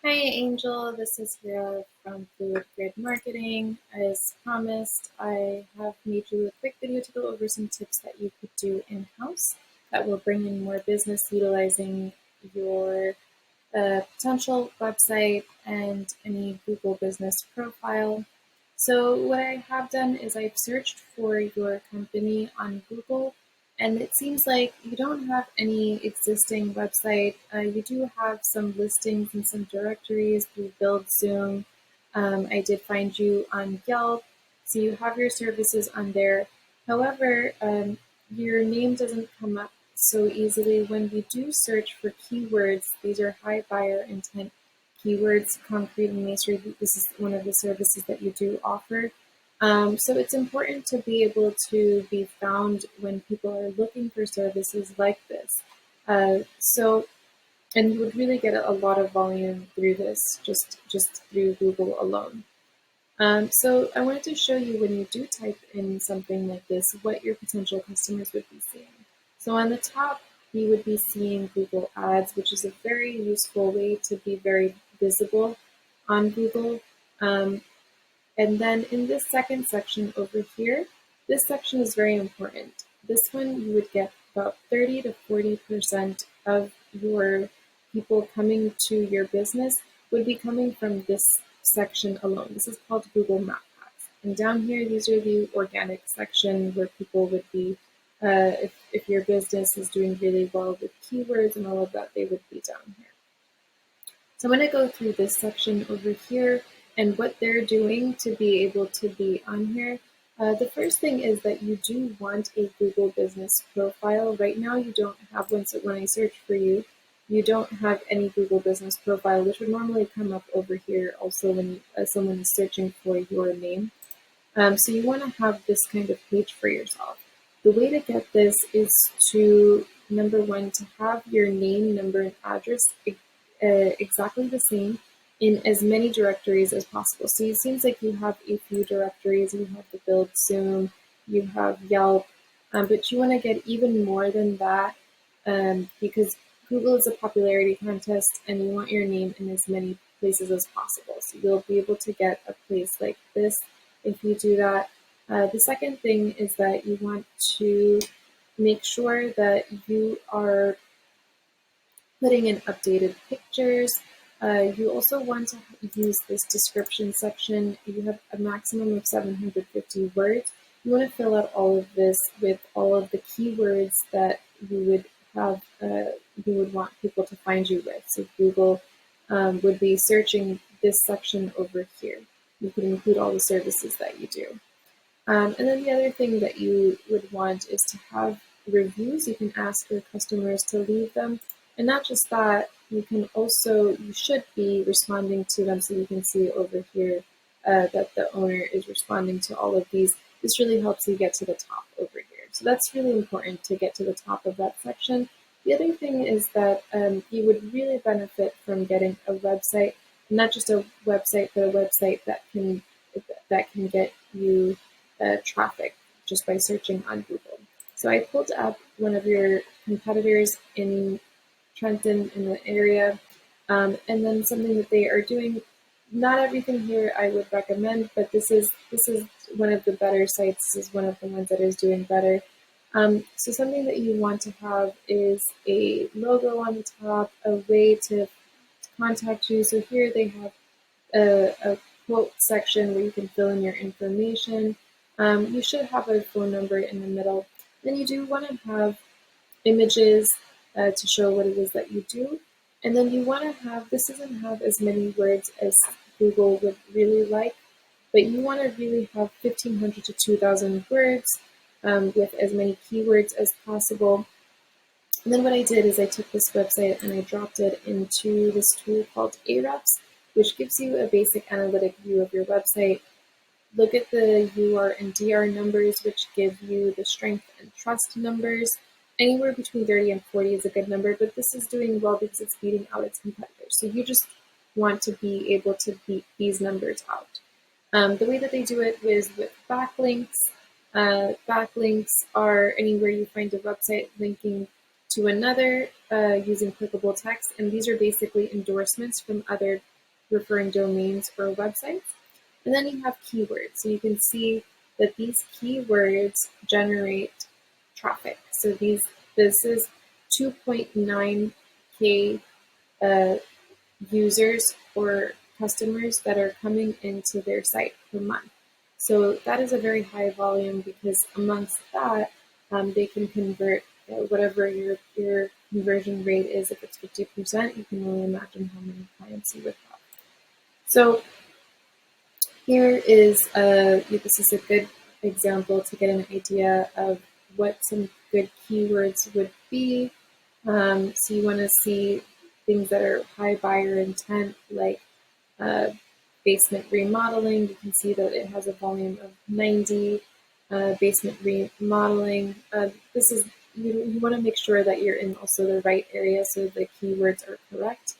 Hi Angel, this is Hira from Fluid Grid Marketing. As promised, I have made you a quick video to go over some tips that you could do in-house that will bring in more business utilizing your potential website and any Google business profile. So what I have done is I've searched for your company on Google, and it seems like you don't have any existing website. You do have some listings and some directories through Build Zoom. I did find you on Yelp, so you have your services on there. However, your name doesn't come up so easily when you do search for keywords. These are high buyer intent keywords, concrete and masonry. This is one of the services that you do offer. So it's important to be able to be found when people are looking for services like this. And you would really get a lot of volume through this, just through Google alone. So I wanted to show you when you do type in something like this, what your potential customers would be seeing. So on the top, you would be seeing Google Ads, which is a very useful way to be very visible on Google. And then in this second section over here, this section is very important. This one, you would get about 30 to 40% of your people coming to your business would be coming from this section alone. This is called Google Map Packs. And down here, these are the organic section where people would be, if your business is doing really well with keywords and all of that, they would be down here. So I'm going to go through this section over here and what they're doing to be able to be on here. The first thing is that you do want a Google business profile. Right now you don't have one, so when I search for you, you don't have any Google business profile, which would normally come up over here also when someone is searching for your name. So you want to have this kind of page for yourself. The way to get this is to, number one, to have your name, number, and address exactly the same in as many directories as possible. So it seems like you have a few directories. You have the Build Zoom, you have Yelp, but you want to get even more than that because Google is a popularity contest and you want your name in as many places as possible. So you'll be able to get a place like this if you do that. The second thing is that you want to make sure that you are putting in updated pictures. You also want to use this description section. You have a maximum of 750 words. You want to fill out all of this with all of the keywords that you would have, you would want people to find you with. So Google would be searching this section over here. You could include all the services that you do. And then the other thing that you would want is to have reviews. You can ask your customers to leave them. And not just that, you should be responding to them. So you can see over here that the owner is responding to all of these. This really helps you get to the top over here. So that's really important to get to the top of that section. The other thing is that you would really benefit from getting a website, not just a website, but a website that can get you traffic just by searching on Google. So I pulled up one of your competitors in Trenton in the area, and then something that they are doing. Not everything here I would recommend, but this is one of the better sites. This is one of the ones that is doing better. So something that you want to have is a logo on the top, a way to contact you. So here they have a quote section where you can fill in your information. You should have a phone number in the middle. Then you do want to have images to show what it is that you do. And then you want to have, this doesn't have as many words as Google would really like, but you want to really have 1,500 to 2,000 words with as many keywords as possible. And then what I did is I took this website and I dropped it into this tool called Ahrefs, which gives you a basic analytic view of your website. Look at the UR and DR numbers, which give you the strength and trust numbers. Anywhere between 30 and 40 is a good number, but this is doing well because it's beating out its competitors. So you just want to be able to beat these numbers out. The way that they do it is with backlinks. Backlinks are anywhere you find a website linking to another using clickable text, and these are basically endorsements from other referring domains or websites. And then you have keywords. So you can see that these keywords generate traffic. So this is 2.9K users or customers that are coming into their site per month. So that is a very high volume because amongst that, they can convert whatever your conversion rate is. If it's 50%, you can only imagine how many clients you would have. So here is this is a good example to get an idea of what some good keywords would be. So you want to see things that are high buyer intent, like basement remodeling. You can see that it has a volume of 90. Basement remodeling. This is you want to make sure that you're in also the right area so the keywords are correct.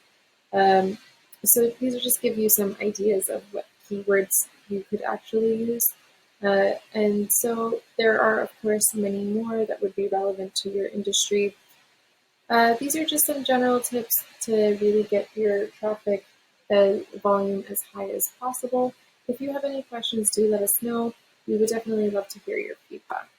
So these will just give you some ideas of what keywords you could actually use. And so there are, of course, many more that would be relevant to your industry. These are just some general tips to really get your traffic volume as high as possible. If you have any questions, do let us know. We would definitely love to hear your feedback.